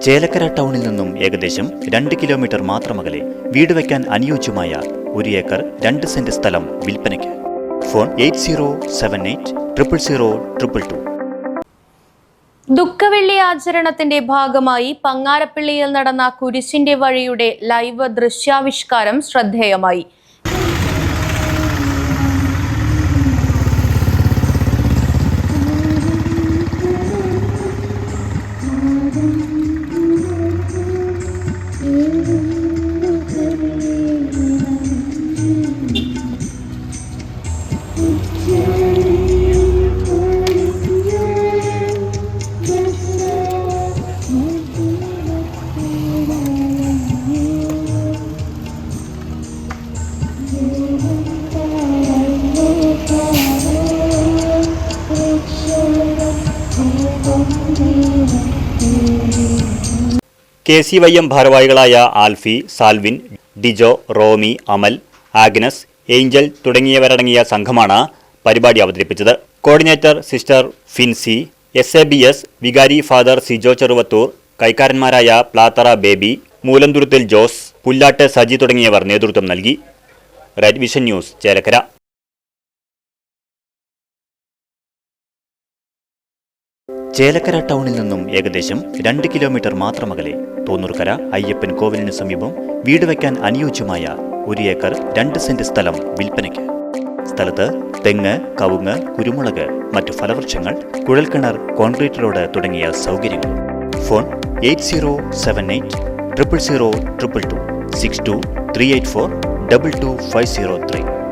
ചേലക്കര ടൗണിൽ നിന്നും ഏകദേശം 2 കിലോമീറ്റർ മാത്രമകലെ വീട് വയ്ക്കാൻ അനുയോജ്യമായ 1 ഏക്കർ 2 സെന്റ് സ്ഥലം വിൽപ്പനയ്ക്ക്. ഫോൺ 8078000222. ദുഃഖവെള്ളി ആചരണത്തിന്റെ ഭാഗമായി പങ്ങാരപ്പള്ളിയിൽ നടന്ന കുരിശിന്റെ വഴിയുടെ ലൈവ് ദൃശ്യാവിഷ്കാരം ശ്രദ്ധേയമായി. KCYM ഭാരവാഹികളായ ആൽഫി, സാൽവിൻ, ഡിജോ, റോമി, അമൽ, ആഗ്നസ്, ഏഞ്ചൽ തുടങ്ങിയവരടങ്ങിയ സംഘമാണ് പരിപാടി അവതരിപ്പിച്ചത്. കോർഡിനേറ്റർ സിസ്റ്റർ ഫിൻസി, SABS വികാരി ഫാദർ സിജോ ചെറുവത്തൂർ, കൈക്കാരന്മാരായ പ്ലാത്തറ ബേബി, മൂലന്തുരുത്തിൽ ജോസ്, പുല്ലാട്ട് സജി തുടങ്ങിയവർ നേതൃത്വം നൽകി. Red vision news, Chelakkara. Chelakkara ടൗണിൽ നിന്നും ഏകദേശം 2 കിലോമീറ്റർ മാത്രമകലെ തോന്നൂർക്കര അയ്യപ്പൻ കോവിലിന് സമീപം വീട് വയ്ക്കാൻ അനുയോജ്യമായ 1 ഏക്കർ 2 സെന്റ് സ്ഥലം വിൽപ്പനയ്ക്ക്. സ്ഥലത്ത് തെങ്ങ്, കവുങ്ങ്, കുരുമുളക്, മറ്റു ഫലവൃക്ഷങ്ങൾ, കുഴൽക്കിണർ, കോൺക്രീറ്റ് റോഡ് തുടങ്ങിയ സൗകര്യങ്ങൾ. ഫോൺ 8078000222 62 384 22503.